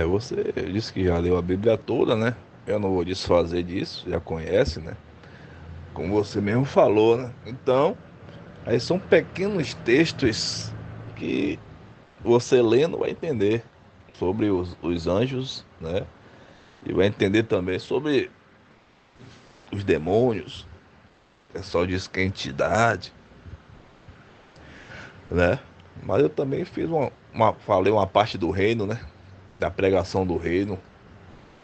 Você disse que já leu a Bíblia toda, né? Eu não vou desfazer disso, já conhece, né? Como você mesmo falou, né? Então, aí são pequenos textos que você lendo vai entender sobre os anjos, né? E vai entender também sobre os demônios. O pessoal diz que é entidade, né? Mas eu também fiz falei uma parte do reino, né? Da pregação do reino,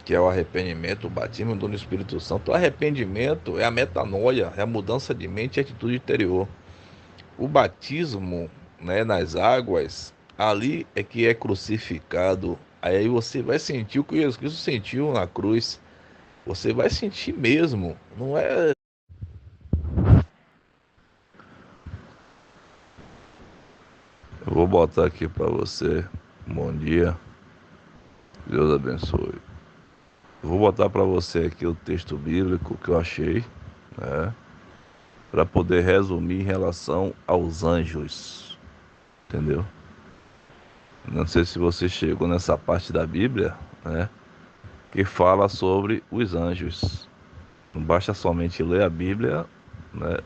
que é o arrependimento, o batismo do Espírito Santo. O arrependimento é a metanoia, é a mudança de mente e atitude interior. O batismo, né, nas águas, ali é que é crucificado. Aí você vai sentir o que Jesus Cristo sentiu na cruz. Você vai sentir mesmo, não é? Eu vou botar aqui para você. Bom dia, Deus abençoe. Eu vou botar para você aqui o texto bíblico que eu achei, né, para poder resumir em relação aos anjos, entendeu? Não sei se você chegou nessa parte da Bíblia, né, que fala sobre os anjos. Não basta somente ler a Bíblia, né,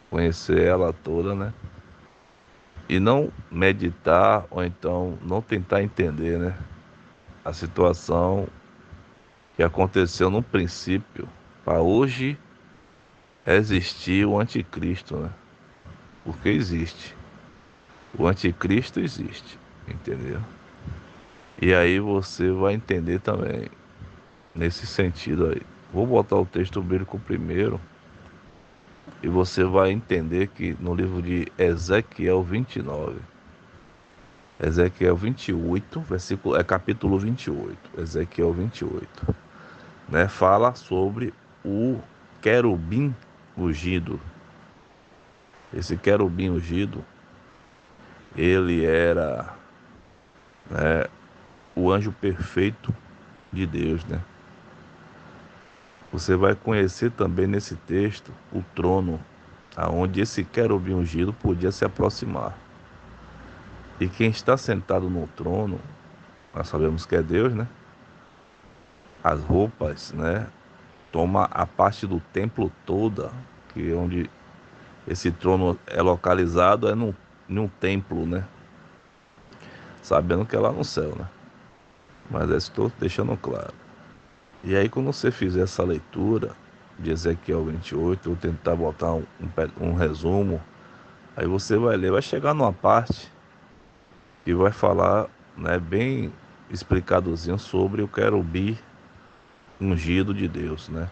conhecer ela toda, né, e não meditar ou então não tentar entender, né, a situação que aconteceu no princípio para hoje existir o anticristo, né? Porque existe. O anticristo existe, entendeu? E aí você vai entender também nesse sentido aí. Vou botar o texto bíblico primeiro e você vai entender que no livro de Ezequiel 29, Ezequiel 28, versículo, capítulo 28, Ezequiel 28, né, fala sobre o querubim ungido. Esse querubim ungido, ele era, né, o anjo perfeito de Deus, né? Você vai conhecer também nesse texto o trono, aonde esse querubim ungido podia se aproximar. E quem está sentado no trono, nós sabemos que é Deus, né? As roupas, né? Toma a parte do templo toda, que é onde esse trono é localizado, é num templo, né? Sabendo que é lá no céu, né? Mas estou deixando claro. E aí, quando você fizer essa leitura de Ezequiel 28, eu vou tentar botar um resumo. Aí você vai ler, vai chegar numa parte que vai falar, né, bem explicadozinho sobre o querubim ungido de Deus, né?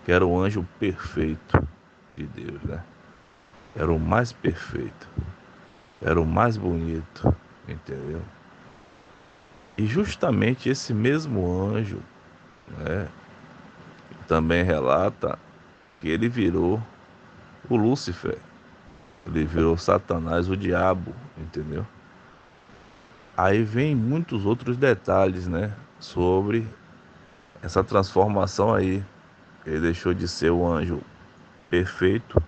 Que era o anjo perfeito de Deus, né? Era o mais perfeito, era o mais bonito, entendeu? E justamente esse mesmo anjo, né, também relata que ele virou o Lúcifer, ele virou Satanás, o diabo, entendeu? Aí vem muitos outros detalhes, né, sobre essa transformação aí. Ele deixou de ser o anjo perfeito,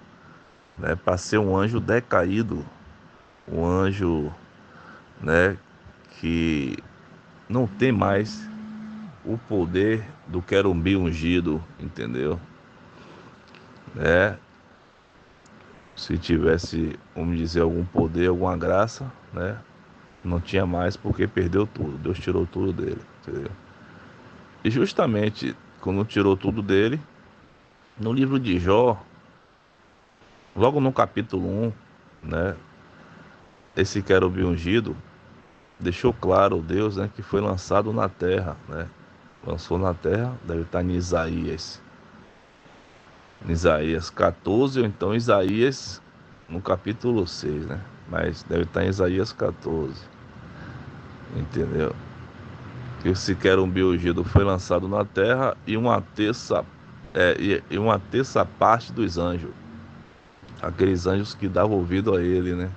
né, para ser um anjo decaído, um anjo, né, que não tem mais o poder do querubim ungido, entendeu? Né? Se tivesse, vamos dizer, algum poder, alguma graça, né, não tinha mais porque perdeu tudo. Deus tirou tudo dele, entendeu? E justamente quando tirou tudo dele, no livro de Jó, logo no capítulo 1, né, esse querubim ungido deixou claro Deus, né, que foi lançado na terra, né? Lançou na terra, deve estar em Isaías 14, ou então Isaías no capítulo 6, né? Mas deve estar em Isaías 14, entendeu? Que esse querubim ungido foi lançado na terra e uma terça parte dos anjos, aqueles anjos que davam ouvido a ele, né?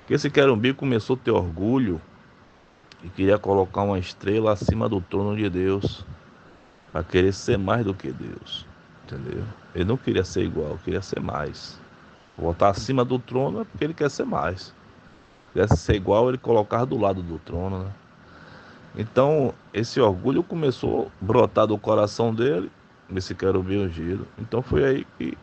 Que esse querubim começou a ter orgulho e queria colocar uma estrela acima do trono de Deus, para querer ser mais do que Deus, entendeu? Ele não queria ser igual, queria ser mais. Voltar acima do trono é porque ele quer ser mais. Se quisesse ser igual, ele colocava do lado do trono, né? Então, esse orgulho começou a brotar do coração dele, esse querubim ungido. Então, foi aí que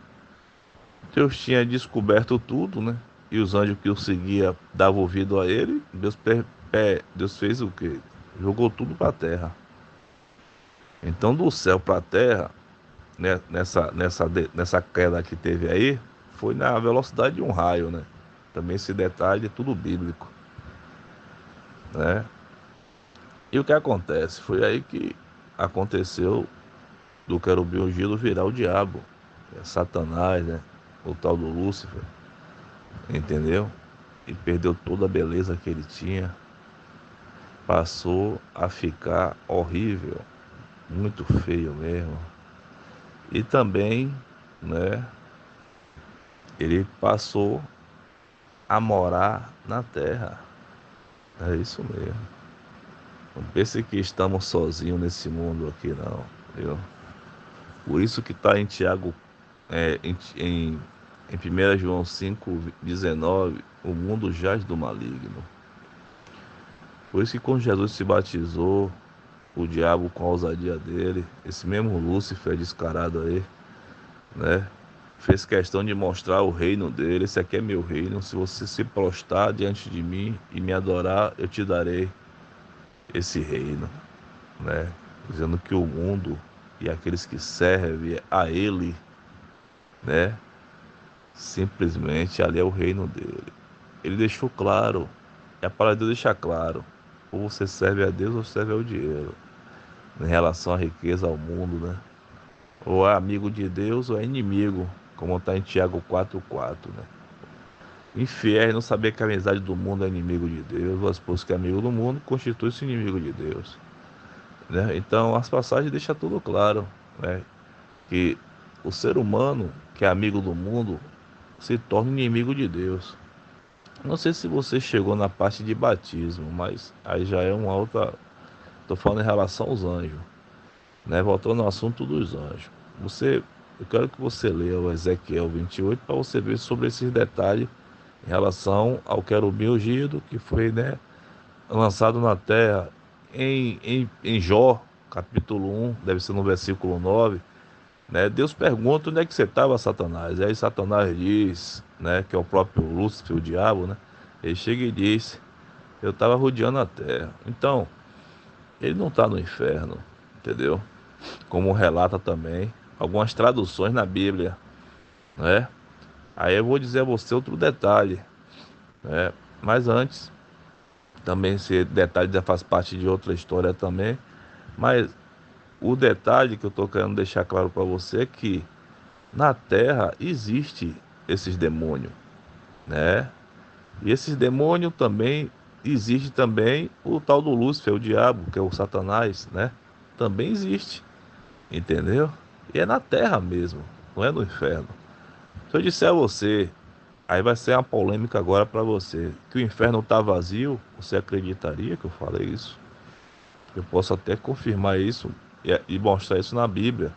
Deus tinha descoberto tudo, né? E os anjos que o seguiam davam ouvido a ele. Deus fez o quê? Jogou tudo para a terra. Então, do céu para a terra, né, nessa queda que teve aí, foi na velocidade de um raio, né? Também esse detalhe é tudo bíblico, né? E o que acontece? Foi aí que aconteceu do querubim ungido virar o diabo, é Satanás, né? O tal do Lúcifer, entendeu? E perdeu toda a beleza que ele tinha, passou a ficar horrível, muito feio mesmo. E também, né? Ele passou a morar na terra. É isso mesmo. Não pense que estamos sozinhos nesse mundo aqui, não. Viu? Por isso que está em Tiago, em 1 João 5,19, o mundo jaz do maligno. Por isso que quando Jesus se batizou, o diabo com a ousadia dele, esse mesmo Lúcifer descarado aí, né? Fez questão de mostrar o reino dele. Esse aqui é meu reino. Se você se prostrar diante de mim e me adorar, eu te darei esse reino, né? Dizendo que o mundo e aqueles que servem a ele, né? Simplesmente ali é o reino dele. Ele deixou claro, e a palavra de Deus deixa claro, ou você serve a Deus ou serve ao dinheiro, em relação à riqueza, ao mundo, né? Ou é amigo de Deus ou é inimigo, como está em Tiago 4,4, né? Infiéis não saber que a amizade do mundo é inimigo de Deus, o esposo que é amigo do mundo constitui-se inimigo de Deus, né? Então as passagens deixam tudo claro, né? Que o ser humano que é amigo do mundo se torna inimigo de Deus. Não sei se você chegou na parte de batismo, mas aí já é uma outra. Estou falando em relação aos anjos, né? Voltando ao assunto dos anjos. Eu quero que você leia o Ezequiel 28 para você ver sobre esses detalhes em relação ao querubim ungido que foi, né, lançado na terra em Jó, capítulo 1, deve ser no versículo 9, né? Deus pergunta onde é que você estava, Satanás. E aí Satanás diz, né, que é o próprio Lúcifer, o diabo, né? Ele chega e diz: eu estava rodeando a terra. Então, ele não está no inferno, entendeu? Como relata também algumas traduções na Bíblia, né? Aí eu vou dizer a você outro detalhe, né? Mas antes, também esse detalhe já faz parte de outra história também. Mas o detalhe que eu estou querendo deixar claro para você é que na Terra existe esses demônios, né? E esses demônios também existe também o tal do Lúcifer, o diabo, que é o Satanás, né? Também existe, entendeu? E é na Terra mesmo, não é no inferno. Se eu disser a você, aí vai ser uma polêmica agora para você, que o inferno está vazio, você acreditaria que eu falei isso? Eu posso até confirmar isso e mostrar isso na Bíblia,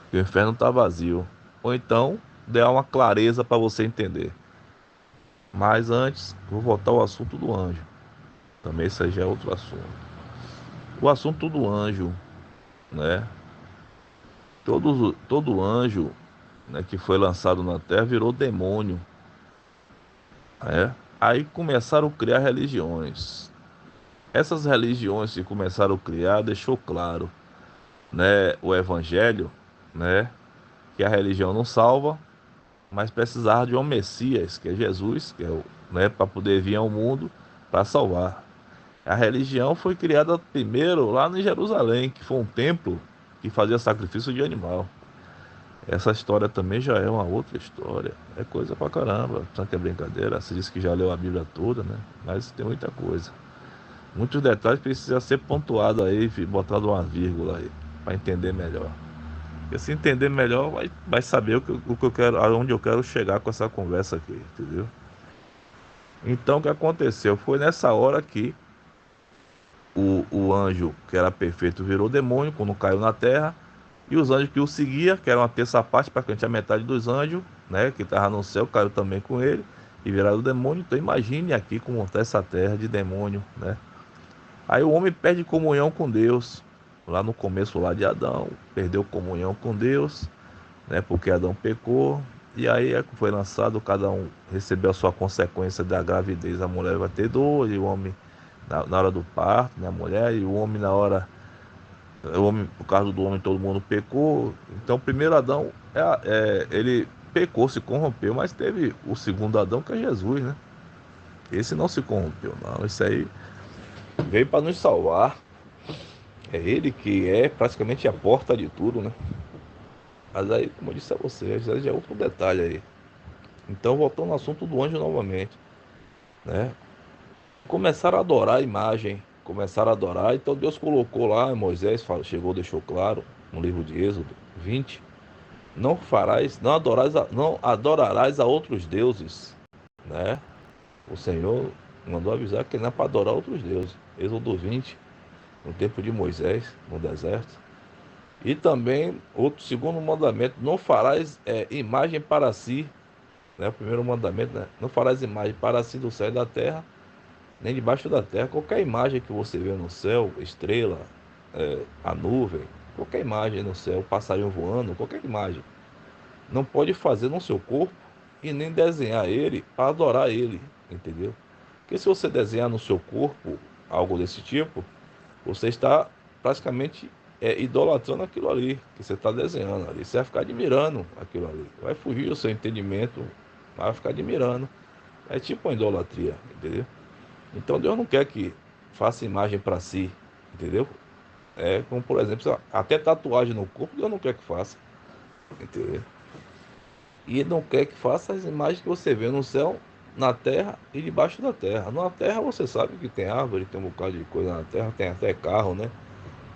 que o inferno está vazio. Ou então, dar uma clareza para você entender. Mas antes, vou voltar ao assunto do anjo. Também isso aí já é outro assunto. O assunto do anjo, né? Todo anjo, né, que foi lançado na terra virou demônio, né? Aí começaram a criar religiões. Essas religiões que começaram a criar deixou claro, né, o evangelho, né, que a religião não salva, mas precisava de um Messias, que é Jesus, que é o, né, para poder vir ao mundo para salvar. A religião foi criada primeiro lá em Jerusalém, que foi um templo que fazia sacrifício de animal. Essa história também já é uma outra história. É coisa pra caramba. Só que é brincadeira. Você disse que já leu a Bíblia toda, né? Mas tem muita coisa. Muitos detalhes precisam ser pontuados aí, botado uma vírgula aí, para entender melhor. Porque se entender melhor, vai saber o que eu quero, aonde eu quero chegar com essa conversa aqui, entendeu? Então o que aconteceu? Foi nessa hora que o anjo que era perfeito virou demônio quando caiu na terra. E os anjos que o seguiam, que eram uma terça parte, praticamente a metade dos anjos, né, que estavam no céu, caiu também com ele e viraram demônio. Então imagine aqui como está essa terra de demônio, né? Aí o homem perde comunhão com Deus. Lá no começo lá de Adão, perdeu comunhão com Deus, né? Porque Adão pecou. E aí foi lançado, cada um recebeu a sua consequência da gravidez. A mulher vai ter dor, e o homem na hora do parto, né? A mulher, e o homem na hora. O homem, por causa do homem, todo mundo pecou. Então, o primeiro Adão, ele pecou, se corrompeu, mas teve o segundo Adão, que é Jesus, né? Esse não se corrompeu, não. Esse aí veio para nos salvar. É ele que é praticamente a porta de tudo, né? Mas aí, como eu disse a você, já é outro detalhe aí. Então, voltando ao assunto do anjo novamente, né? Começaram a adorar a imagem, começaram a adorar. Então, Deus colocou lá, Moisés chegou, deixou claro, no livro de Êxodo 20, não farás, não adorarás a outros deuses, né? O Senhor mandou avisar que não é para adorar outros deuses. Êxodo 20, no tempo de Moisés, no deserto. E também, outro segundo mandamento, não farás imagem para si, né? O primeiro mandamento, né? Não farás imagem para si do céu e da terra, nem debaixo da terra. Qualquer imagem que você vê no céu, estrela, a nuvem, qualquer imagem no céu, passarinho voando, qualquer imagem, não pode fazer no seu corpo e nem desenhar ele para adorar ele, entendeu? Porque se você desenhar no seu corpo algo desse tipo, você está praticamente idolatrando aquilo ali que você está desenhando ali. Você vai ficar admirando aquilo ali. Vai fugir do seu entendimento, vai ficar admirando. É tipo uma idolatria, entendeu? Então Deus não quer que faça imagem para si, entendeu? É como, por exemplo, até tatuagem no corpo, Deus não quer que faça, entendeu? E não quer que faça as imagens que você vê no céu, na terra e debaixo da terra. Na terra você sabe que tem árvore, tem um bocado de coisa na terra, tem até carro, né?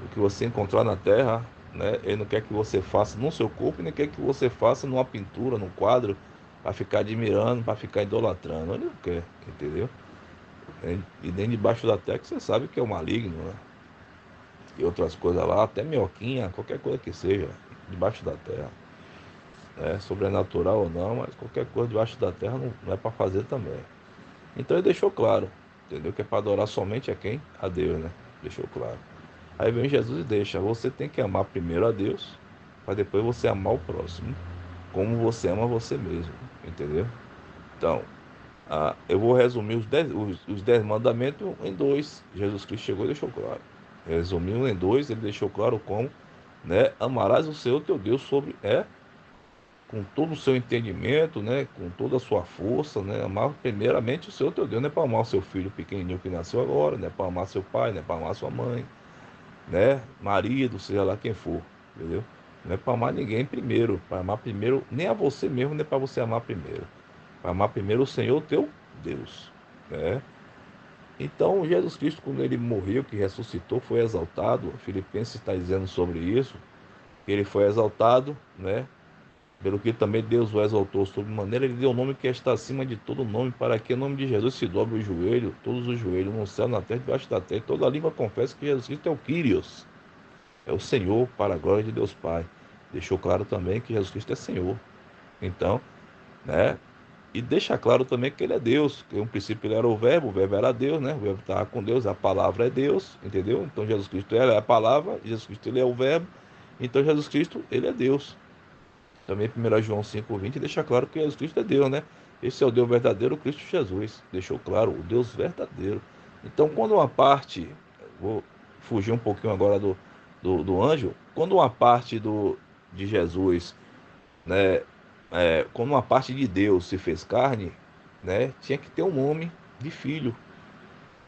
O que você encontrar na terra, né? Ele não quer que você faça no seu corpo, nem quer que você faça numa pintura, num quadro, para ficar admirando, para ficar idolatrando. Ele não quer, entendeu? E nem debaixo da terra, que você sabe que é o maligno, né? E outras coisas lá, até minhoquinha, qualquer coisa que seja, debaixo da terra. Né? Sobrenatural ou não, mas qualquer coisa debaixo da terra não é para fazer também. Então ele deixou claro, entendeu? Que é para adorar somente a quem? A Deus, né? Deixou claro. Aí vem Jesus e deixa, você tem que amar primeiro a Deus, para depois você amar o próximo, como você ama você mesmo, entendeu? Então, eu vou resumir os 10 mandamentos em dois. Jesus Cristo chegou e deixou claro. Resumindo em dois, ele deixou claro como, né? Amarás o Senhor teu Deus com todo o seu entendimento, né? Com toda a sua força, né? Amar primeiramente o Senhor teu Deus, não é para amar o seu filho pequenininho que nasceu agora, não é para amar seu pai, não é para amar sua mãe, né? Marido, seja lá quem for, entendeu? Não é para amar ninguém primeiro, para amar primeiro, nem a você mesmo, nem para você amar primeiro. Para amar primeiro o Senhor teu Deus, né? Então, Jesus Cristo, quando ele morreu, que ressuscitou, foi exaltado. Filipenses está dizendo sobre isso, que ele foi exaltado, né? Pelo que também Deus o exaltou sobre maneira, ele deu o nome que está acima de todo nome, para que o nome de Jesus se dobre o joelho, todos os joelhos, no céu, na terra, debaixo da terra, e toda a língua confessa que Jesus Cristo é o Kyrios, é o Senhor, para a glória de Deus Pai. Deixou claro também que Jesus Cristo é Senhor. Então, né? E deixa claro também que ele é Deus, que no princípio ele era o verbo era Deus, né? O verbo estava com Deus, a palavra é Deus, entendeu? Então Jesus Cristo é a palavra, Jesus Cristo ele é o verbo, então Jesus Cristo ele é Deus. Também 1 João 5,20 deixa claro que Jesus Cristo é Deus, né? Esse é o Deus verdadeiro, Cristo Jesus. Deixou claro, o Deus verdadeiro. Então, quando uma parte, vou fugir um pouquinho agora do anjo, quando uma parte de Jesus, né, quando uma parte de Deus se fez carne, né, tinha que ter um nome de filho.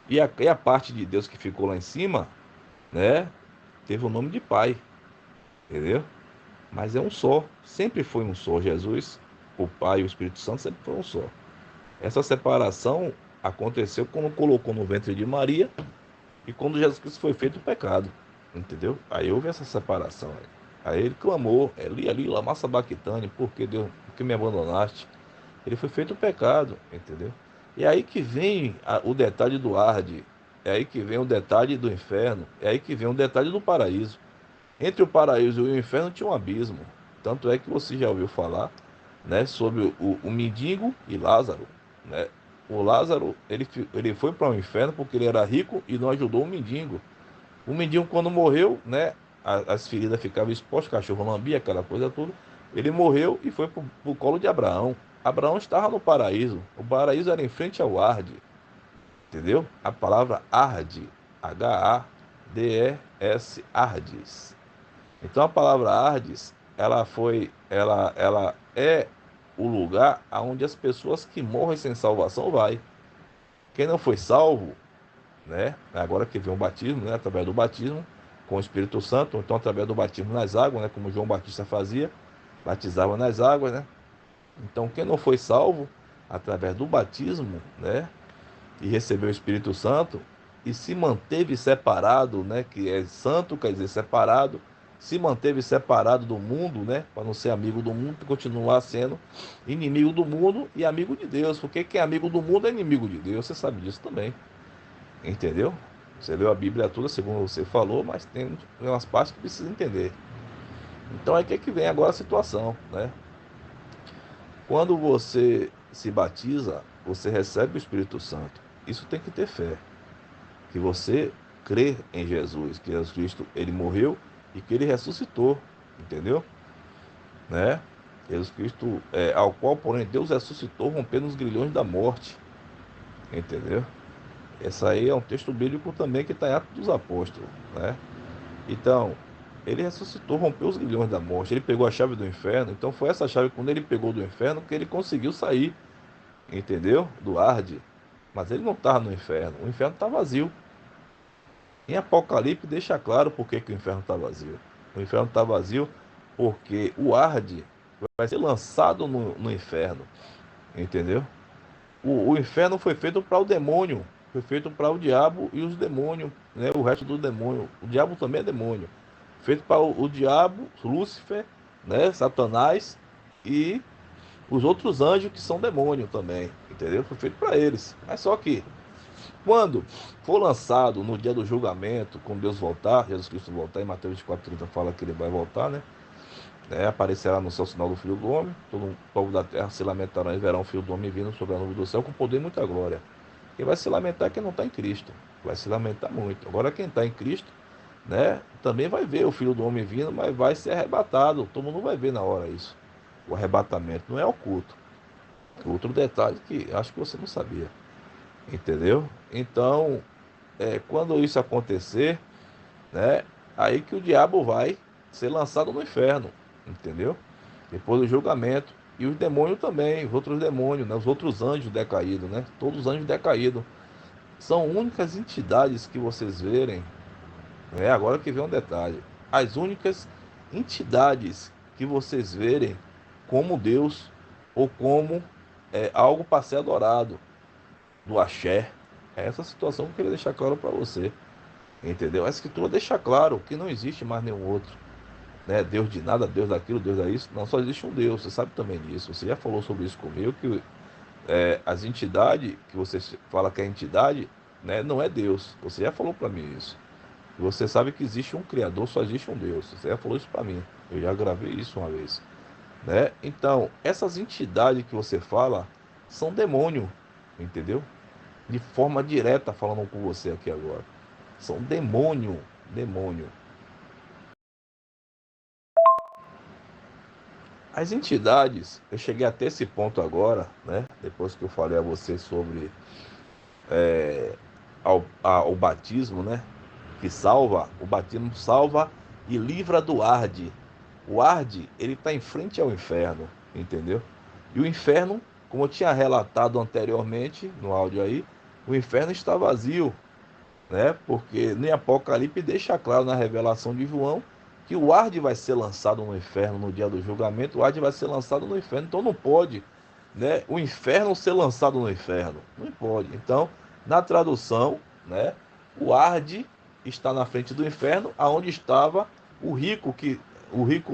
E a parte de Deus que ficou lá em cima, né, teve o nome de pai, entendeu? Mas é um só, sempre foi um só. Jesus, o Pai e o Espírito Santo sempre foi um só. Essa separação aconteceu quando colocou no ventre de Maria e quando Jesus Cristo foi feito o pecado, entendeu? Aí houve essa separação. Aí ele clamou, Eli, lama sabachthani, por que me abandonaste? Ele foi feito o pecado, entendeu? E é aí que vem o detalhe do Arde, é aí que vem o detalhe do inferno, é aí que vem o detalhe do paraíso. Entre o paraíso e o inferno tinha um abismo. Tanto é que você já ouviu falar, né, sobre o mendigo e Lázaro, né? O Lázaro, ele foi para o inferno porque ele era rico e não ajudou o mendigo. O mendigo, quando morreu, né, as feridas ficavam expostas, o cachorro lambia, aquela coisa toda. Ele morreu e foi para o colo de Abraão. Abraão estava no paraíso. O paraíso era em frente ao Arde, entendeu? A palavra Arde, H-A-D-E-S, Ardes. Então a palavra Ardes, ela é o lugar aonde as pessoas que morrem sem salvação vai. Quem não foi salvo, né? Agora que vem o batismo, né? Através do batismo com o Espírito Santo, ou então através do batismo nas águas, né? Como João Batista fazia, batizava nas águas, né? Então quem não foi salvo através do batismo, né? E recebeu o Espírito Santo e se manteve separado, né? Que é santo, quer dizer separado, se manteve separado do mundo, né? Para não ser amigo do mundo, continuar sendo inimigo do mundo e amigo de Deus, porque quem é amigo do mundo é inimigo de Deus, você sabe disso também. Entendeu? Você leu a Bíblia toda, segundo você falou, mas tem umas partes que precisa entender. Então é que vem agora a situação, né? Quando você se batiza, você recebe o Espírito Santo. Isso tem que ter fé, que você crê em Jesus, que Jesus Cristo, ele morreu e que ele ressuscitou, entendeu? Né? Jesus Cristo, ao qual, porém, Deus ressuscitou, rompendo os grilhões da morte, entendeu? Essa aí é um texto bíblico também que está em Atos dos Apóstolos, né? Então, ele ressuscitou, rompeu os grilhões da morte, ele pegou a chave do inferno. Então, foi essa chave, quando ele pegou do inferno, que ele conseguiu sair, entendeu? Do Arde. Mas ele não estava no inferno, o inferno está vazio. Em Apocalipse, deixa claro por que o inferno está vazio. O inferno está vazio porque o Arde vai ser lançado no inferno, entendeu? O inferno foi feito para o demônio, foi feito para o diabo e os demônios, né? O resto do demônio. O diabo também é demônio. Feito para o diabo, Lúcifer, né? Satanás e os outros anjos que são demônio também, entendeu? Foi feito para eles. Mas só que quando for lançado no dia do julgamento, quando Deus voltar, Jesus Cristo voltar, em Mateus 24:30 fala que ele vai voltar, né? Aparecerá no céu o sinal do Filho do Homem, todo o povo da terra se lamentará e verão o Filho do Homem vindo sobre a nuvem do céu com poder e muita glória. Quem vai se lamentar é quem não está em Cristo, vai se lamentar muito. Agora quem está em Cristo, né, também vai ver o Filho do Homem vindo, mas vai ser arrebatado. Todo mundo vai ver na hora isso. O arrebatamento não é oculto. Outro detalhe que acho que você não sabia, entendeu? Então, quando isso acontecer, né, aí que o diabo vai ser lançado no inferno, entendeu? Depois do julgamento. E os demônios também, os outros demônios, né? Os outros anjos decaídos, né? Todos os anjos decaídos. São únicas entidades que vocês verem, né? Agora que vem um detalhe. As únicas entidades que vocês verem como Deus ou como algo para ser adorado, do axé. É essa situação que eu queria deixar claro para você. Entendeu? A escritura deixa claro que não existe mais nenhum outro, né? Deus de nada, Deus daquilo, Deus da isso. Não, só existe um Deus. Você sabe também disso. Você já falou sobre isso comigo, que as entidades, que você fala que é entidade, né, não é Deus. Você já falou para mim isso. E você sabe que existe um Criador, só existe um Deus. Você já falou isso para mim. Eu já gravei isso uma vez. Né? Então, essas entidades que você fala são demônio, entendeu? De forma direta, falando com você aqui agora. São demônio, demônio. As entidades, eu cheguei até esse ponto agora, né? Depois que eu falei a você sobre o batismo, né? Que salva, o batismo salva e livra do Arde. O Arde, ele está em frente ao inferno, entendeu? E o inferno, como eu tinha relatado anteriormente no áudio aí, o inferno está vazio, né? Porque nem Apocalipse deixa claro na revelação de João que o Arde vai ser lançado no inferno no dia do julgamento, o Arde vai ser lançado no inferno, então não pode, né, o inferno ser lançado no inferno, não pode. Então, na tradução, né, o Arde está na frente do inferno, aonde estava o rico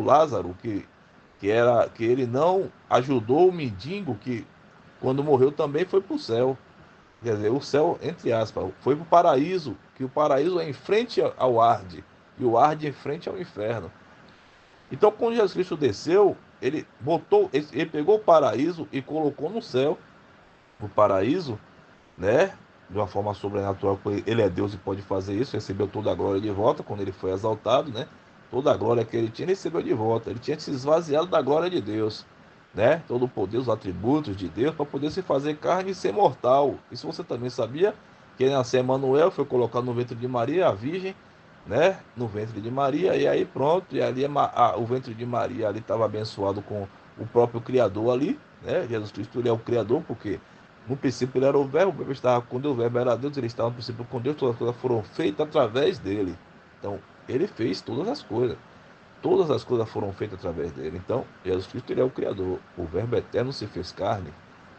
Lázaro, que ele não ajudou o mendigo que quando morreu também foi para o céu. Quer dizer, o céu, entre aspas, foi para o paraíso, que o paraíso é em frente ao Arde, e o Arde é em frente ao inferno. Então, quando Jesus Cristo desceu, ele pegou o paraíso e colocou no céu, no paraíso, né? De uma forma sobrenatural, porque ele é Deus e pode fazer isso, recebeu toda a glória de volta quando ele foi exaltado, né? Toda a glória que ele tinha, ele recebeu de volta. Ele tinha se esvaziado da glória de Deus, né? Todo o poder, os atributos de Deus, para poder se fazer carne e ser mortal. Isso você também sabia? Que ele nasceu Emanuel, foi colocado no ventre de Maria, a virgem, né? No ventre de Maria, e aí pronto, e ali o ventre de Maria ali estava abençoado com o próprio Criador ali, né? Jesus Cristo, ele é o Criador, porque no princípio ele era o verbo estava com Deus, o verbo era Deus, ele estava no princípio com Deus, todas as coisas foram feitas através dele. Então, ele fez todas as coisas. Todas as coisas foram feitas através dele. Então, Jesus Cristo ele é o Criador. O verbo eterno se fez carne.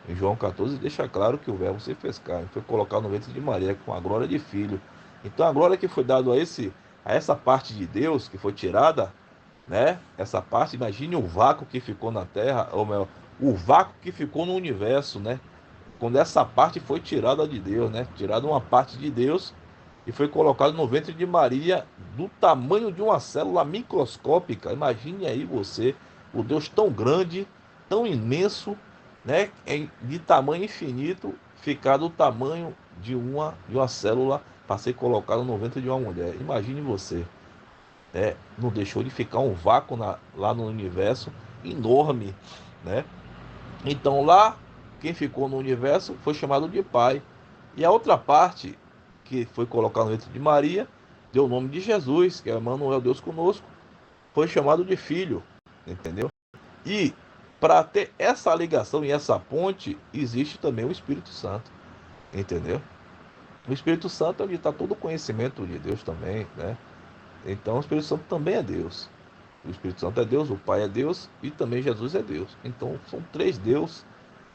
Em João 14 deixa claro que o verbo se fez carne. Foi colocado no ventre de Maria com a glória de filho. Então, a glória que foi dada a essa parte de Deus que foi tirada, né? Essa parte, imagine o vácuo que ficou na terra, ou melhor, o vácuo que ficou no universo, né? Quando essa parte foi tirada de Deus, né? Tirada uma parte de Deus e foi colocado no ventre de Maria do tamanho de uma célula microscópica. Imagine aí você, o Deus tão grande, tão imenso, né? De tamanho infinito, ficar do tamanho de uma célula para ser colocado no ventre de uma mulher. Imagine você, né? Não deixou de ficar um vácuo lá no universo enorme, né? Então lá, quem ficou no universo foi chamado de Pai. E a outra parte, que foi colocada no ventre de Maria, deu o nome de Jesus, que é Emmanuel, Deus conosco, foi chamado de Filho, entendeu? E para ter essa ligação e essa ponte, existe também o Espírito Santo, entendeu? O Espírito Santo é onde está todo o conhecimento de Deus também, né? Então o Espírito Santo também é Deus. O Espírito Santo é Deus, o Pai é Deus e também Jesus é Deus. Então são três Deus,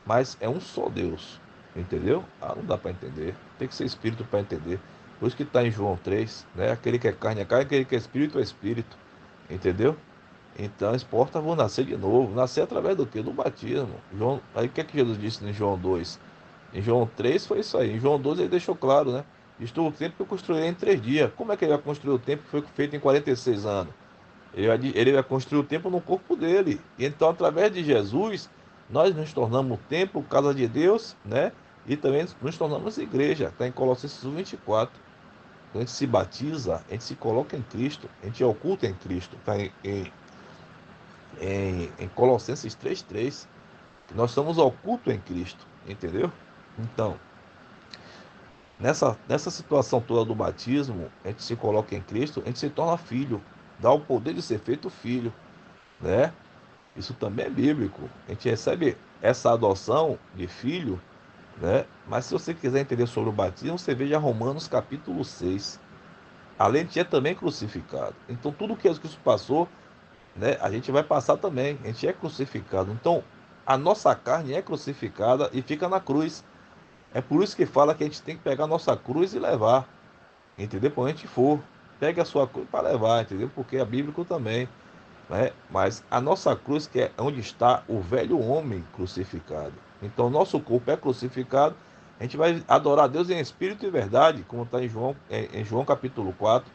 mas é um só Deus, entendeu? Ah, não dá para entender, tem que ser espírito para entender. Por isso que está em João 3, né? Aquele que é carne, aquele que é espírito, entendeu? Então, exporta, vou nascer de novo. Nascer através do quê? Do batismo. Aí o que é que Jesus disse em João 2? Em João 3 foi isso aí. Em João 12 ele deixou claro, né? Estou o tempo que eu construirei em 3 dias. Como é que ele vai construir o tempo que foi feito em 46 anos? Ele vai construir o templo no corpo dele. E então, através de Jesus, nós nos tornamos templo, casa de Deus, né? E também nos tornamos igreja. Está em Colossenses 1:24. Quando a gente se batiza, a gente se coloca em Cristo, a gente é oculto em Cristo. Está em Colossenses 3:3. Nós somos ocultos em Cristo, entendeu? Então, nessa situação toda do batismo, a gente se coloca em Cristo, a gente se torna filho, dá o poder de ser feito filho, né? Isso também é bíblico. A gente recebe essa adoção de filho, né? Mas se você quiser entender sobre o batismo, você veja Romanos capítulo 6. Além de ser também crucificado. Então tudo que Jesus Cristo passou, né, a gente vai passar também. A gente é crucificado. Então a nossa carne é crucificada e fica na cruz. É por isso que fala que a gente tem que pegar a nossa cruz e levar. Entendeu? Quando a gente for, pegue a sua cruz para levar, entendeu? Porque é bíblico também, né? Mas a nossa cruz, que é onde está o velho homem crucificado. Então, o nosso corpo é crucificado, a gente vai adorar a Deus em espírito e verdade, como está em João capítulo 4,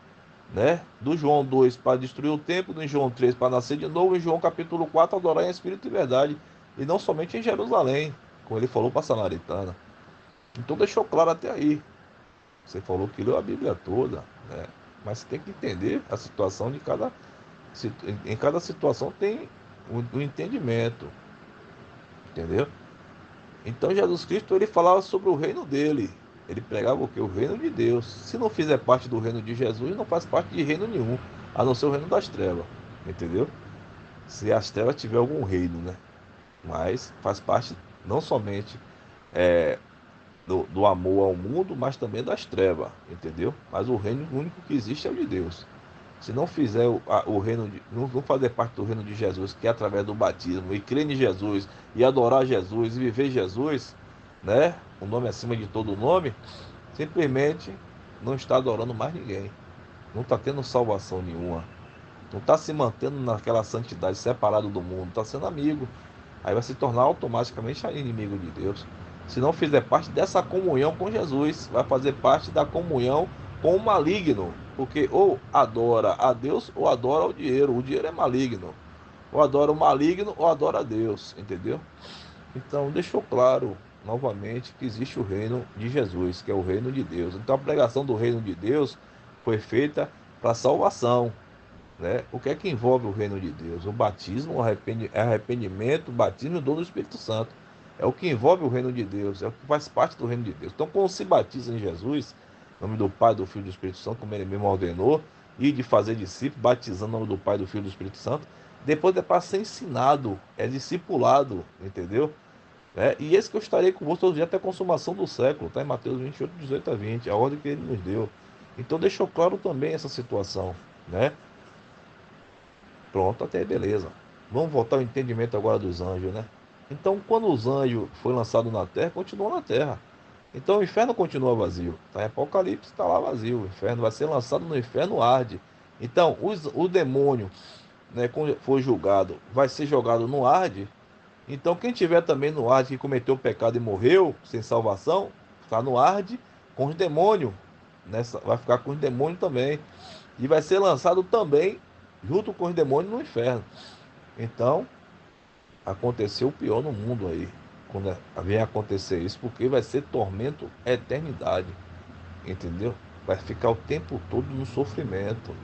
né? Do João 2 para destruir o templo, do João 3 para nascer de novo, em João capítulo 4 adorar em espírito e verdade, e não somente em Jerusalém, como ele falou para a Samaritana. Então deixou claro até aí. Você falou que leu a Bíblia toda, né? Mas você tem que entender a situação de cada em cada situação tem o entendimento, entendeu? Então Jesus Cristo ele falava sobre o reino dele. Ele pregava o que? O reino de Deus. Se não fizer parte do reino de Jesus, não faz parte de reino nenhum, a não ser o reino das trevas, entendeu? Se as trevas tiver algum reino, né? Mas faz parte não somente é, do amor ao mundo, mas também das trevas, entendeu? Mas o reino único que existe é o de Deus. Se não fizer o reino não fazer parte do reino de Jesus, que é através do batismo, e crer em Jesus, e adorar Jesus, e viver Jesus, né? O nome acima de todo nome, simplesmente não está adorando mais ninguém. Não está tendo salvação nenhuma. Não está se mantendo naquela santidade, separado do mundo. Está sendo amigo. Aí vai se tornar automaticamente inimigo de Deus. Se não fizer parte dessa comunhão com Jesus, vai fazer parte da comunhão com o maligno. Porque ou adora a Deus ou adora o dinheiro. O dinheiro é maligno. Ou adora o maligno ou adora a Deus. Entendeu? Então deixou claro novamente que existe o reino de Jesus, que é o reino de Deus. Então a pregação do reino de Deus foi feita para salvação, né? O que é que envolve o reino de Deus? O batismo, o arrependimento, o batismo e o dom do Espírito Santo. É o que envolve o reino de Deus, é o que faz parte do reino de Deus. Então, quando se batiza em Jesus, em nome do Pai, do Filho e do Espírito Santo, como ele mesmo ordenou, e de fazer discípulo, batizando em nome do Pai, do Filho e do Espírito Santo, depois é para ser ensinado, é discipulado, entendeu? E esse que eu estarei convosco todo dia até a consumação do século, tá? Em Mateus 28, 18 a 20, a ordem que ele nos deu. Então deixou claro também essa situação, né? Pronto, até aí beleza. Vamos voltar ao entendimento agora dos anjos, né? Então, quando os anjos foi lançado na terra, continuou na terra. Então, o inferno continua vazio. Tá? Em Apocalipse está lá vazio. O inferno vai ser lançado no inferno, arde. Então, o demônio, né, quando for julgado, vai ser jogado no arde. Então, quem tiver também no arde que cometeu o pecado e morreu sem salvação, está no arde com os demônios. Nessa, vai ficar com os demônios também. E vai ser lançado também junto com os demônios no inferno. Então, aconteceu o pior no mundo aí, quando vem acontecer isso, porque vai ser tormento eternidade, entendeu? Vai ficar o tempo todo no sofrimento,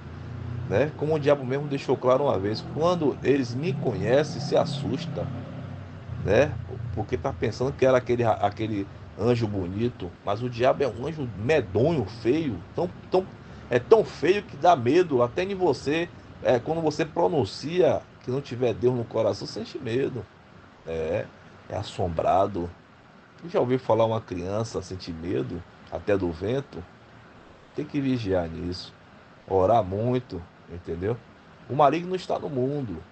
né? Como o diabo mesmo deixou claro uma vez, quando eles me conhecem, se assusta, né? Porque tá pensando que era aquele anjo bonito, mas o diabo é um anjo medonho, feio, é tão feio que dá medo até em você. Quando você pronuncia que não tiver Deus no coração, sente medo. É, é assombrado. Já ouviu falar uma criança sentir medo até do vento? Tem que vigiar nisso, orar muito, entendeu? O maligno está no mundo.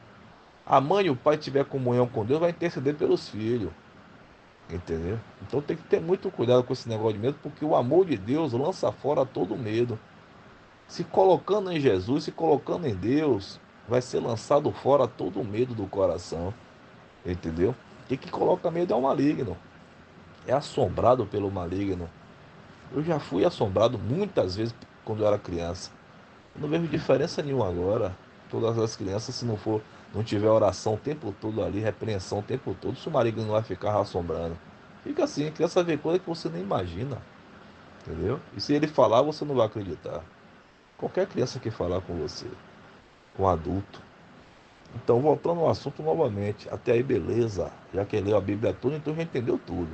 A mãe e o pai tiver comunhão com Deus, vai interceder pelos filhos. Entendeu? Então tem que ter muito cuidado com esse negócio de medo, porque o amor de Deus lança fora todo medo. Se colocando em Jesus, se colocando em Deus, vai ser lançado fora todo o medo do coração. Entendeu? E que coloca medo é o maligno. É assombrado pelo maligno. Eu já fui assombrado muitas vezes quando eu era criança. Eu não vejo diferença nenhuma agora. Todas as crianças, se não tiver oração o tempo todo ali, repreensão o tempo todo, se o maligno não vai ficar assombrando. Fica assim, a criança vê coisa que você nem imagina, entendeu? E se ele falar, você não vai acreditar. Qualquer criança que falar com você, com um adulto. Então, voltando ao assunto novamente, até aí beleza, já que ele leu a Bíblia toda, então já entendeu tudo.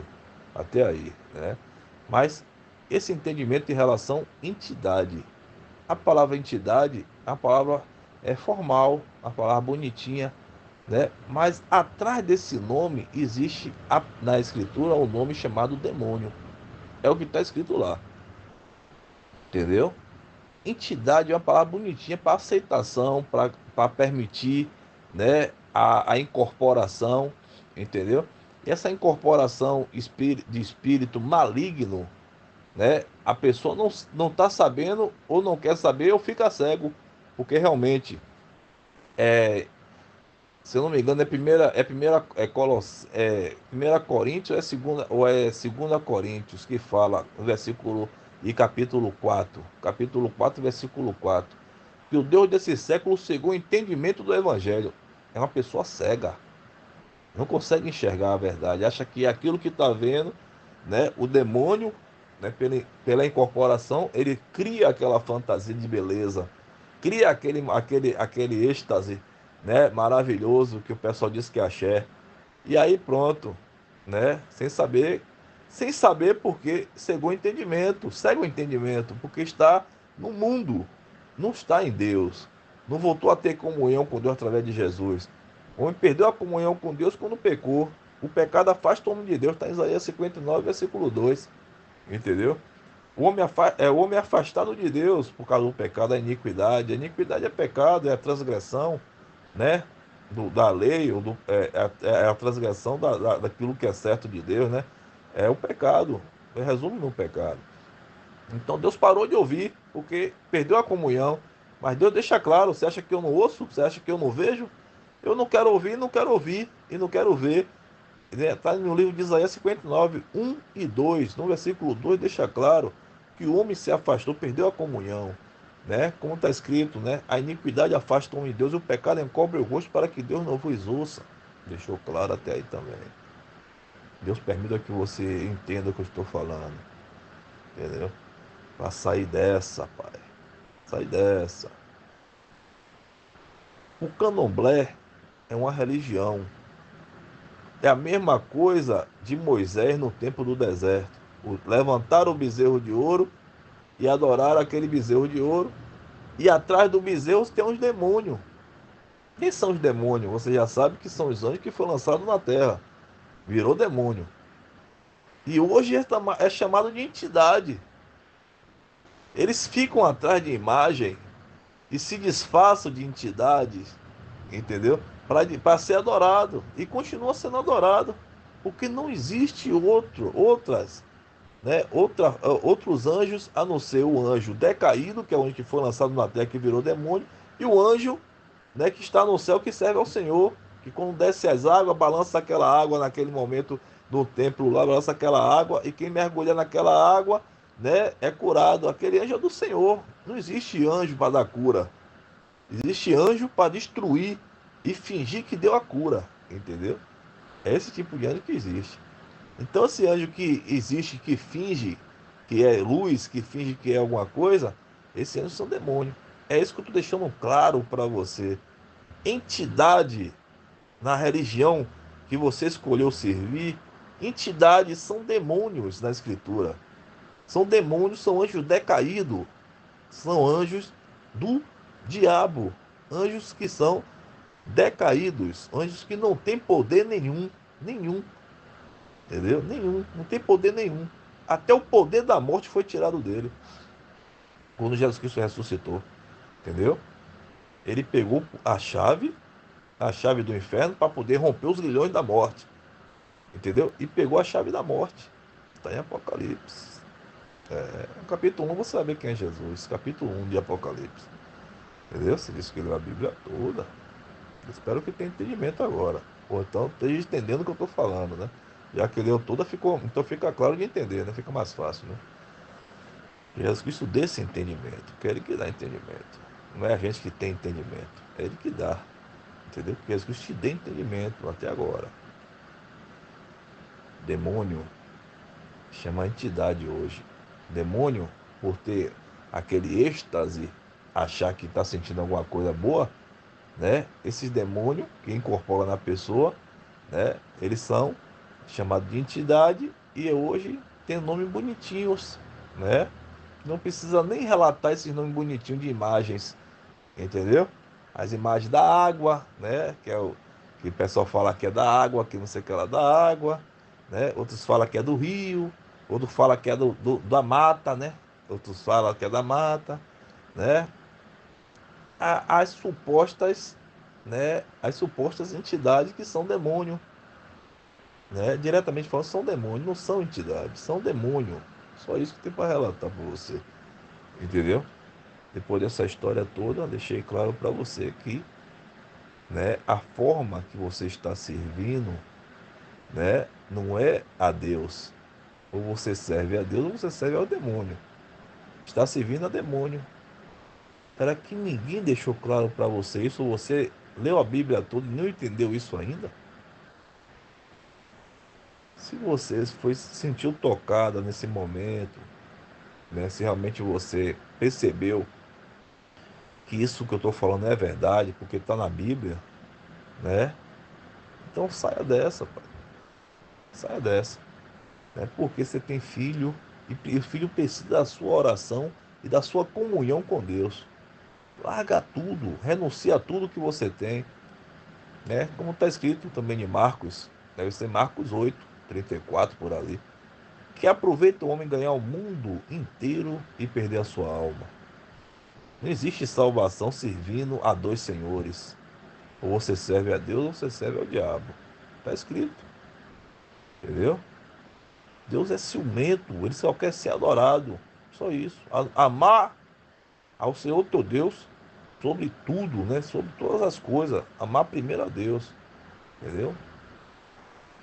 Até aí, né? Mas esse entendimento em relação à entidade. A palavra entidade, a palavra é formal, a palavra bonitinha, né? Mas atrás desse nome existe na escritura um nome chamado demônio. É o que está escrito lá, entendeu? Entidade é uma palavra bonitinha para aceitação, para permitir, né, a incorporação, entendeu? E essa incorporação de espírito maligno, né? A pessoa não está sabendo ou não quer saber ou fica cego, porque realmente se eu não me engano primeira Coríntios ou é segunda Coríntios que fala no versículo e capítulo 4 versículo 4 que o Deus desse século cegou o entendimento do evangelho. É uma pessoa cega, não consegue enxergar a verdade, acha que aquilo que está vendo, né, o demônio, né, pela incorporação, ele cria aquela fantasia de beleza, cria aquele êxtase, né, maravilhoso que o pessoal diz que é axé. E aí pronto, né, sem saber porque cega o entendimento, porque está no mundo, não está em Deus, não voltou a ter comunhão com Deus através de Jesus. O homem perdeu a comunhão com Deus quando pecou. O pecado afasta o homem de Deus, está em Isaías 59, versículo 2. Entendeu? O homem afastado de Deus por causa do pecado, a iniquidade. A iniquidade é pecado, é a transgressão, né? Da lei, é a transgressão daquilo que é certo de Deus, né? É o pecado. Resume no pecado. Então Deus parou de ouvir, porque perdeu a comunhão. Mas Deus deixa claro: você acha que eu não ouço? Você acha que eu não vejo? Eu não quero ouvir, não quero ouvir e não quero ver. Está no livro de Isaías 59, 1 e 2. No versículo 2 deixa claro que o homem se afastou, perdeu a comunhão. Né? Como está escrito, né? A iniquidade afasta o homem de Deus e o pecado encobre o rosto para que Deus não vos ouça. Deixou claro até aí também. Deus permita que você entenda o que eu estou falando, entendeu? Para sair dessa, pai. Sair dessa. O candomblé é uma religião. É a mesma coisa de Moisés no tempo do deserto. Levantar o bezerro de ouro e adorar aquele bezerro de ouro. E atrás do bezerro tem uns demônios. Quem são os demônios? Você já sabe que são os anjos que foram lançados na terra. Virou demônio. E hoje é chamado de entidade. Eles ficam atrás de imagem e se disfarçam de entidades, entendeu? Para ser adorado. E continua sendo adorado. Porque não existe outras, né? Outros anjos, a não ser o anjo decaído, que é o anjo que foi lançado na terra, que virou demônio, e o anjo, né, que está no céu, que serve ao Senhor, que quando desce as águas, balança aquela água naquele momento do templo lá, balança aquela água, e quem mergulha naquela água, né, é curado. Aquele anjo é do Senhor. Não existe anjo para dar cura. Existe anjo para destruir e fingir que deu a cura, entendeu? É esse tipo de anjo que existe. Então, esse anjo que existe, que finge que é luz, que finge que é alguma coisa, esses anjos são demônios. É isso que eu estou deixando claro para você. Entidade na religião que você escolheu servir, entidades são demônios na Escritura. São demônios, são anjos decaídos, são anjos do diabo. Anjos que são decaídos, anjos que não têm poder nenhum, nenhum. Entendeu? Nenhum. Não tem poder nenhum. Até o poder da morte foi tirado dele. Quando Jesus Cristo ressuscitou. Entendeu? Ele pegou a chave do inferno, para poder romper os grilhões da morte. Entendeu? E pegou a chave da morte. Está em Apocalipse. No capítulo 1 você vai ver quem é Jesus. Capítulo 1 de Apocalipse. Entendeu? Você disse que leu a Bíblia toda. Eu espero que tenha entendimento agora. Ou então esteja entendendo o que eu estou falando, né? Já que leu toda, ficou. Então fica claro de entender, né? Fica mais fácil, né? Jesus Cristo dê esse entendimento, que é Ele que dá entendimento. Não é a gente que tem entendimento, é Ele que dá. Entendeu? Porque Jesus Cristo te dê entendimento até agora. Demônio chama a entidade hoje. Demônio, por ter aquele êxtase, achar que está sentindo alguma coisa boa, né? Esses demônios que incorporam na pessoa, né? Eles são chamados de entidade e hoje tem nomes bonitinhos, né? Não precisa nem relatar esses nomes bonitinhos de imagens, entendeu? As imagens da água, né? Que é o que o pessoal fala que é da água, que não sei o que é lá da água, né? Outros falam que é do rio, outros falam que é da mata, né? Outros falam que é da mata, né? As supostas, né? As supostas entidades que são demônio, né? Diretamente falando, são demônios, não são entidades, são demônio. Só isso que tem para relatar para você, entendeu? Depois dessa história toda, eu deixei claro para você que, né, a forma que você está servindo, né, não é a Deus. Ou você serve a Deus ou você serve ao demônio. Está servindo a demônio. Será que ninguém deixou claro para você isso? Ou você leu a Bíblia toda e não entendeu isso ainda? Se você foi se sentiu tocada nesse momento, né, se realmente você percebeu que isso que eu estou falando é verdade, porque está na Bíblia, né? Então saia dessa, pai. Saia dessa, né? Porque você tem filho e o filho precisa da sua oração e da sua comunhão com Deus. Larga tudo, renuncia a tudo que você tem, né? Como está escrito também em Marcos, deve ser Marcos 8, 34 por ali. Que aproveita o homem ganhar o mundo inteiro e perder a sua alma. Não existe salvação servindo a dois senhores. Ou você serve a Deus ou você serve ao diabo. Está escrito, entendeu? Deus é ciumento, ele só quer ser adorado. Só isso. Amar ao Senhor teu Deus sobre tudo, né? Sobre todas as coisas. Amar primeiro a Deus, entendeu?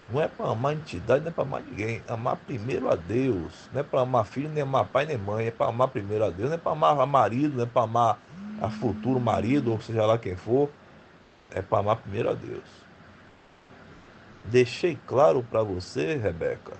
Não é para amar entidade, não é para amar ninguém. Amar primeiro a Deus. Não é para amar filho, nem amar pai, nem mãe. É para amar primeiro a Deus. Não é para amar marido, não é para amar a futuro marido, ou seja lá quem for. É para amar primeiro a Deus. Deixei claro para você, Rebeca?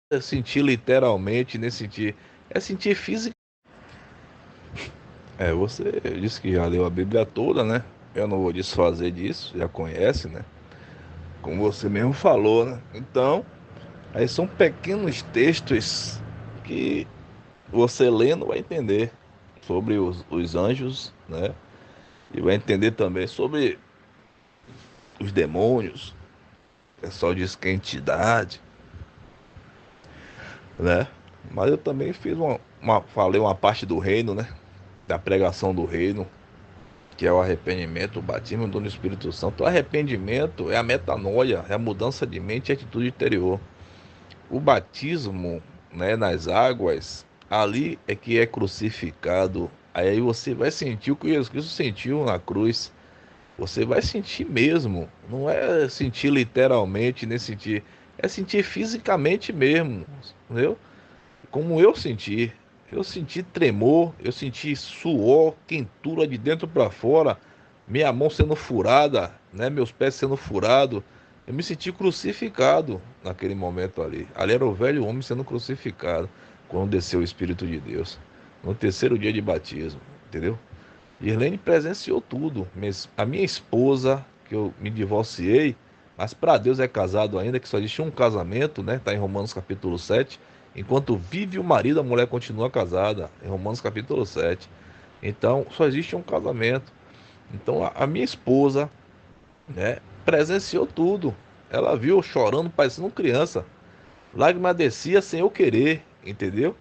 É sentir literalmente, nesse sentir. É sentir físico. Você disse que já leu a Bíblia toda, né? Eu não vou desfazer disso, já conhece, né? Como você mesmo falou, né? Então, aí são pequenos textos que você lendo vai entender sobre os anjos, né? E vai entender também sobre os demônios. O pessoal diz que é entidade, né? Mas eu também fiz falei uma parte do reino, né? Da pregação do reino, que é o arrependimento, o batismo do Espírito Santo. O arrependimento é a metanoia, é a mudança de mente e atitude interior. O batismo, né, nas águas, ali é que é crucificado. Aí você vai sentir o que Jesus Cristo sentiu na cruz. Você vai sentir mesmo. Não é sentir literalmente, nem sentir. É sentir fisicamente mesmo. Entendeu? Como eu senti. Eu senti tremor, eu senti suor, quentura de dentro para fora, minha mão sendo furada, né, meus pés sendo furados. Eu me senti crucificado naquele momento ali. Ali era o velho homem sendo crucificado quando desceu o Espírito de Deus, no terceiro dia de batismo, entendeu? Irlene presenciou tudo. A minha esposa, que eu me divorciei, mas para Deus é casado ainda, que só existe um casamento, né? Está em Romanos capítulo 7. Enquanto vive o marido, a mulher continua casada, em Romanos capítulo 7. Então, só existe um casamento. Então, a minha esposa, né, presenciou tudo. Ela viu eu chorando, parecendo criança. Lágrima descia sem eu querer, entendeu?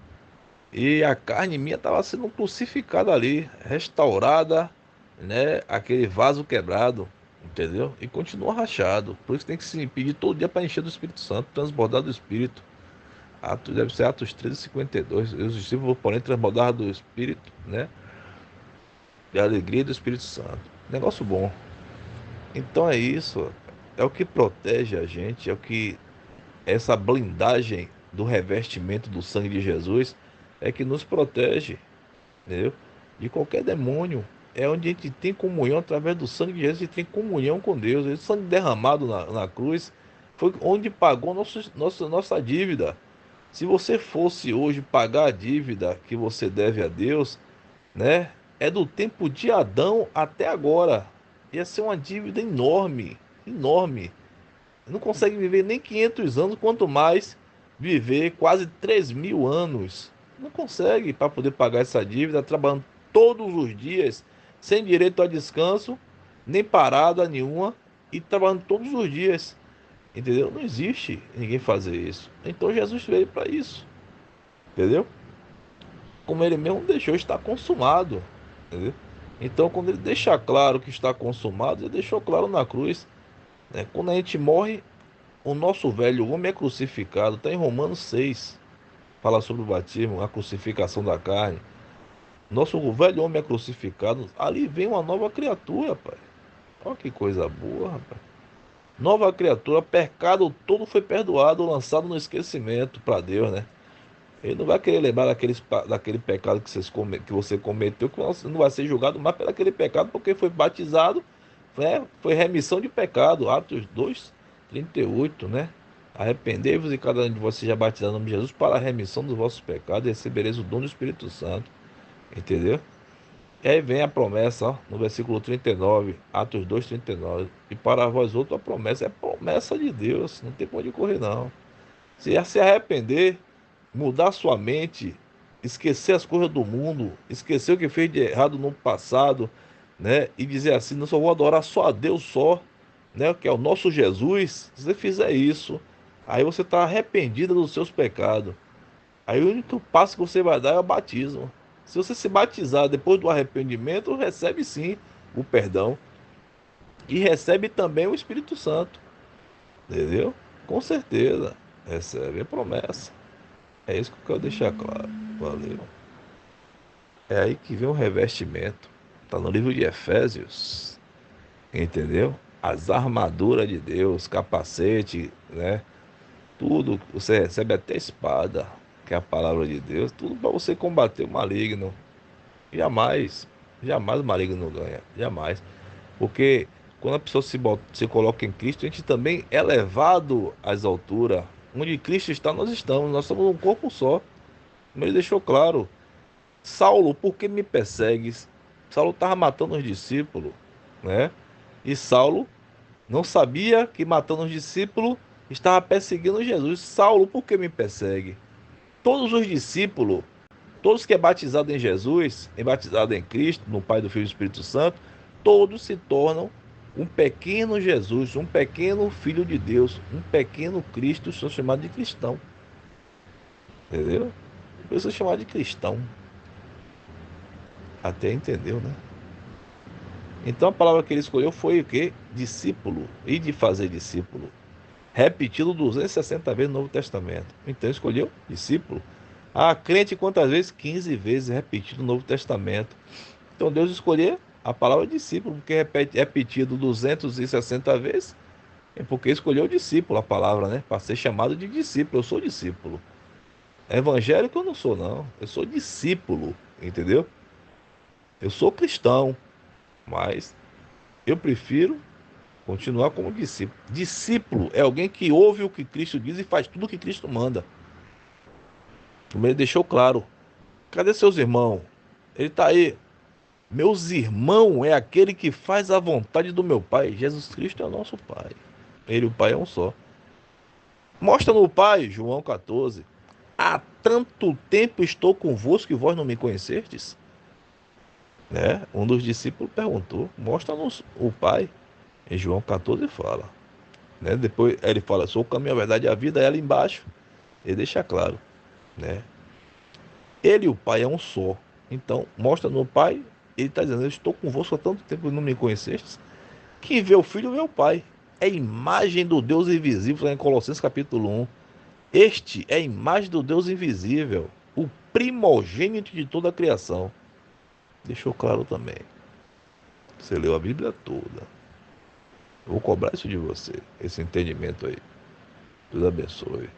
E a carne minha estava sendo crucificada ali, restaurada, né? Aquele vaso quebrado, entendeu? E continua rachado. Por isso tem que se pedir todo dia para encher do Espírito Santo, transbordar do Espírito. Deve ser Atos 13:52. Os discípulos, porém, transbordaram do Espírito, né? Da alegria do Espírito Santo. Negócio bom. Então é isso. É o que protege a gente, é o que essa blindagem do revestimento do sangue de Jesus é que nos protege, entendeu? De qualquer demônio. É onde a gente tem comunhão através do sangue de Jesus, a gente tem comunhão com Deus. Esse sangue derramado na cruz foi onde pagou nossa dívida. Se você fosse hoje pagar a dívida que você deve a Deus, né? É do tempo de Adão até agora. Ia ser uma dívida enorme, enorme. Não consegue viver nem 500 anos, quanto mais viver quase 3.000 anos. Não consegue para poder pagar essa dívida, trabalhando todos os dias, sem direito a descanso, nem parada nenhuma, e trabalhando todos os dias. Entendeu? Não existe ninguém fazer isso. Então Jesus veio para isso. Entendeu? Como ele mesmo deixou, está consumado. Entendeu? Então, quando ele deixa claro que está consumado, ele deixou claro na cruz, né? Quando a gente morre, o nosso velho homem é crucificado. Está em Romanos 6. Fala sobre o batismo, a crucificação da carne. Nosso velho homem é crucificado. Ali vem uma nova criatura, pai. Olha que coisa boa, rapaz. Nova criatura, pecado todo foi perdoado, lançado no esquecimento para Deus, né? Ele não vai querer lembrar daquele pecado que você cometeu, que você não vai ser julgado mais pelo aquele pecado, porque foi batizado, né? Foi remissão de pecado. Atos 2. 38, né? Arrependei-vos e cada um de vocês seja batizado no nome de Jesus para a remissão dos vossos pecados e recebereis o dom do Espírito Santo. Entendeu? E aí vem a promessa, ó, no versículo 39, Atos 2, 39. E para vós outros a promessa é promessa de Deus, não tem pra onde correr não. Se arrepender, mudar sua mente, esquecer as coisas do mundo, esquecer o que fez de errado no passado, né? E dizer assim, não só vou adorar só a Deus só, né? Que é o nosso Jesus. Se você fizer isso, aí você está arrependido dos seus pecados. Aí o único passo que você vai dar é o batismo. Se você se batizar depois do arrependimento, recebe sim o perdão e recebe também o Espírito Santo, entendeu? Com certeza, recebe a promessa. É isso que eu quero deixar claro. Valeu. É aí que vem o revestimento. Tá no livro de Efésios, entendeu? As armaduras de Deus, capacete, né? Tudo, você recebe até espada, que é a palavra de Deus, tudo para você combater o maligno. Jamais, jamais o maligno ganha, jamais. Porque quando a pessoa se coloca em Cristo, a gente também é levado às alturas. Onde Cristo está, nós estamos. Nós somos um corpo só. Como ele deixou claro. Saulo, por que me persegues? Saulo estava matando os discípulos, né? E Saulo não sabia que matando os discípulos estava perseguindo Jesus. Saulo, por que me persegue? Todos os discípulos, todos que é batizado em Jesus, é batizado em Cristo, no Pai, do Filho e do Espírito Santo, todos se tornam um pequeno Jesus, um pequeno Filho de Deus, um pequeno Cristo, são chamados de cristão. Entendeu? Por isso é chamado de cristão. Até entendeu, né? Então a palavra que ele escolheu foi o quê? Discípulo. E de fazer discípulo. Repetido 260 vezes no Novo Testamento. Então escolheu discípulo. Ah, crente quantas vezes? 15 vezes repetido no Novo Testamento. Então Deus escolheu a palavra discípulo, porque repetido 260 vezes, é porque escolheu o discípulo, a palavra, né? Para ser chamado de discípulo. Eu sou discípulo. Evangélico eu não sou, não. Eu sou discípulo, entendeu? Eu sou cristão, mas eu prefiro continuar como discípulo. Discípulo é alguém que ouve o que Cristo diz e faz tudo o que Cristo manda. Como ele deixou claro. Cadê seus irmãos? Ele está aí. Meus irmãos é aquele que faz a vontade do meu Pai. Jesus Cristo é o nosso Pai. Ele e o Pai é um só. Mostra no Pai, João 14. Há tanto tempo estou convosco e vós não me conhecestes? Né? Um dos discípulos perguntou. Mostra-nos o Pai. Em João 14 fala. Né? Depois ele fala, sou o caminho, a verdade e a vida. Ela embaixo, ele deixa claro. Né? Ele e o Pai é um só. Então, mostra no Pai, ele está dizendo, eu estou convosco há tanto tempo e não me conhecestes. Quem vê o Filho vê o Pai. É a imagem do Deus invisível, em Colossenses capítulo 1. Este é a imagem do Deus invisível, o primogênito de toda a criação. Deixou claro também. Você leu a Bíblia toda. Eu vou cobrar isso de você, esse entendimento aí. Deus abençoe.